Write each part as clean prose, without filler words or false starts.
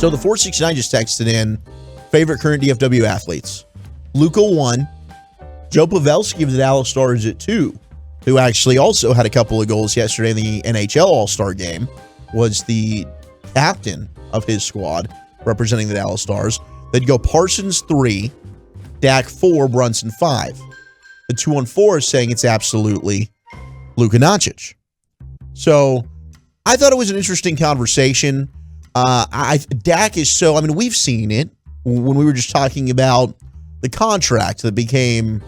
So the 469 just texted in favorite current DFW athletes. Luka 1. Joe Pavelski of the Dallas Stars at 2, who actually also had a couple of goals yesterday in the NHL All-Star game, was the captain of his squad representing the Dallas Stars. They'd go Parsons 3, Dak 4, Brunson 5. The 214 is saying it's absolutely Luka Doncic. So I thought it was an interesting conversation. Dak is so, I mean, we've seen it when we were just talking about the contract that became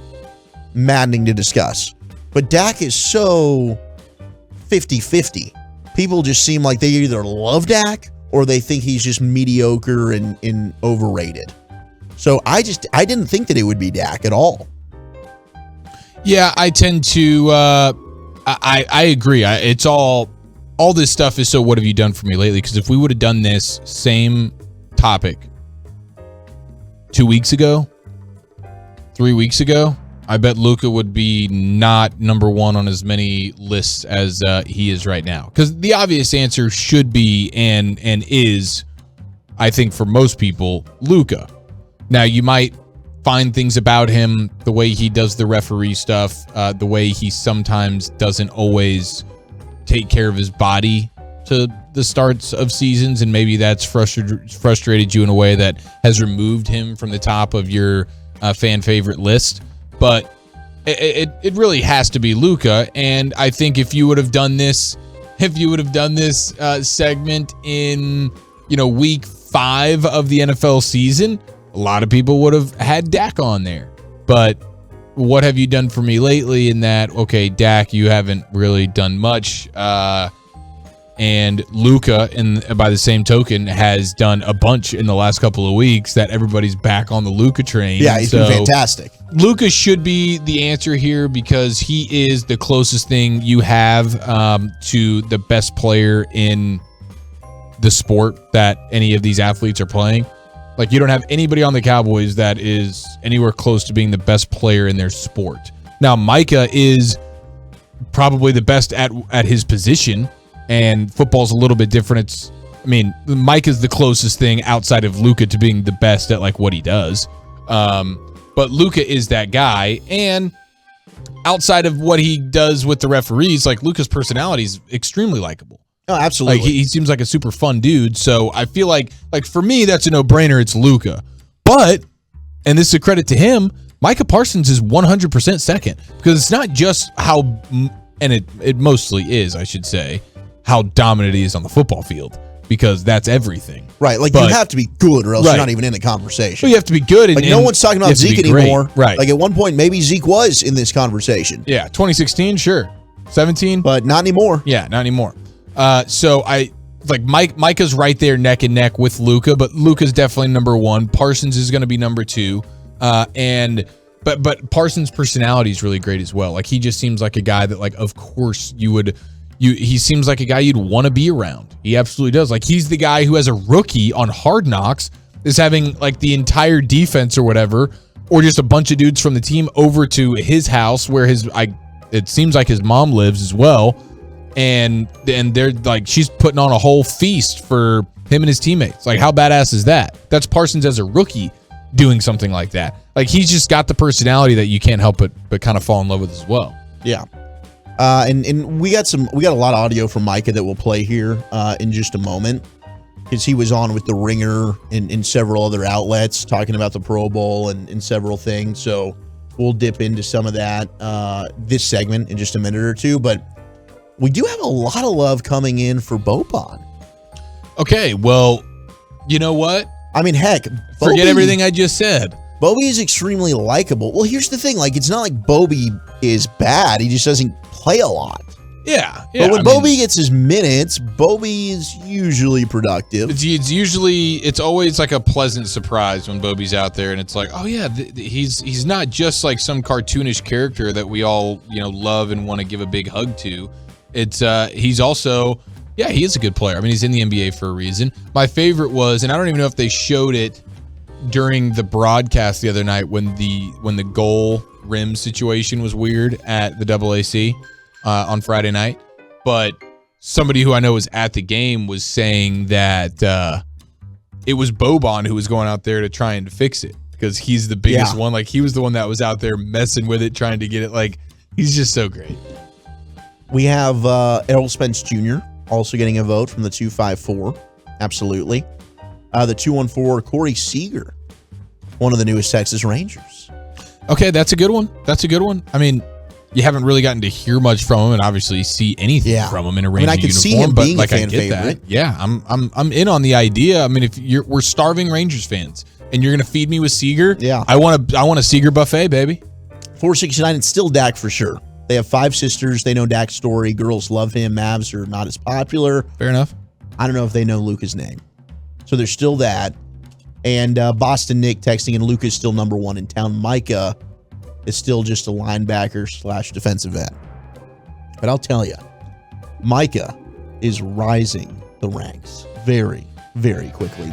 maddening to discuss. But Dak is so 50-50. People just seem like they either love Dak or they think he's just mediocre and overrated. So I didn't think that it would be Dak at all. Yeah, I tend to, I agree. It's all this stuff is so what have you done for me lately? Because if we would have done this same topic 2 weeks ago, 3 weeks ago, I bet Luka would be not number one on as many lists as he is right now. Because the obvious answer should be and is, I think for most people, Luka. Now, you might find things about him, the way he does the referee stuff, the way he sometimes doesn't always take care of his body to the starts of seasons, and maybe that's frustrated you in a way that has removed him from the top of your fan favorite list. But it really has to be Luka, and I think if you would have done this segment in week 5 of the NFL season, a lot of people would have had Dak on there. But what have you done for me lately in that, okay, Dak, you haven't really done much. And Luka, by the same token, has done a bunch in the last couple of weeks that everybody's back on the Luka train. Yeah, he's been fantastic. Luka should be the answer here because he is the closest thing you have to the best player in the sport that any of these athletes are playing. Like, you don't have anybody on the Cowboys that is anywhere close to being the best player in their sport. Now, Micah is probably the best at his position, and football's a little bit different. Micah's the closest thing outside of Luka to being the best at like what he does. But Luka is that guy, and outside of what he does with the referees, like Luka's personality is extremely likable. Oh, absolutely. Like he seems like a super fun dude. So I feel like for me, that's a no-brainer. It's Luka. But, and this is a credit to him, Micah Parsons is 100% second, because it's not just how, and it mostly is, I should say, how dominant he is on the football field, because that's everything. Right. Like, you have to be good or else you're not even in the conversation. Well, you have to be good. And no one's talking about Zeke anymore. Right. Like, at one point, maybe Zeke was in this conversation. Yeah. 2016, sure. 17. But not anymore. Yeah, not anymore. So Micah's right there neck and neck with Luka, but Luka's definitely number one. Parsons is going to be number 2. But Parsons' personality is really great as well. Like, he just seems like a guy that, like, of course he seems like a guy you'd want to be around. He absolutely does. Like, he's the guy who, as a rookie on Hard Knocks, is having like the entire defense or whatever, or just a bunch of dudes from the team over to his house where it seems like his mom lives as well. And they're like, she's putting on a whole feast for him and his teammates. Like, how badass is that? That's Parsons as a rookie doing something like that. Like, he's just got the personality that you can't help but kind of fall in love with as well. Yeah. And we got a lot of audio from Micah that we'll play here in just a moment, because he was on with the Ringer and several other outlets talking about the Pro Bowl and several things. So we'll dip into some of that this segment in just a minute or two. But we do have a lot of love coming in for Boban. Okay, well, you know what? I mean, heck, forget everything I just said. Bobby is extremely likable. Well, here's the thing. Like, it's not like Bobby is bad. He just doesn't play a lot. Yeah. But when Bobby gets his minutes, Bobby is usually productive. It's always like a pleasant surprise when Bobby's out there, and it's like, oh yeah, he's not just like some cartoonish character that we all love and want to give a big hug to. It's he's also, yeah, he is a good player. I mean, he's in the NBA for a reason. My favorite was, and I don't even know if they showed it during the broadcast the other night when the goal rim situation was weird at the AAC on Friday night, but somebody who I know was at the game was saying that it was Boban who was going out there to try and fix it because he's the biggest one. Like, he was the one that was out there messing with it, trying to get it. Like, he's just so great. We have Errol Spence Jr. also getting a vote from the 254. Absolutely. The 214, Corey Seeger, one of the newest Texas Rangers. Okay, that's a good one. That's a good one. I mean, you haven't really gotten to hear much from him and obviously see anything from him in a Ranger uniform. I could see him being a fan favorite. That. Yeah, I'm in on the idea. I mean, if we're starving Rangers fans and you're going to feed me with Seeger, I want a Seeger buffet, baby. 469, it's still Dak for sure. They have 5 sisters. They know Dak's story. Girls love him. Mavs are not as popular. Fair enough. I don't know if they know Luka's name. So there's still that. And Boston Nick texting, and Luka's still number 1 in town. Micah is still just a linebacker / defensive end. But I'll tell you, Micah is rising the ranks very, very quickly.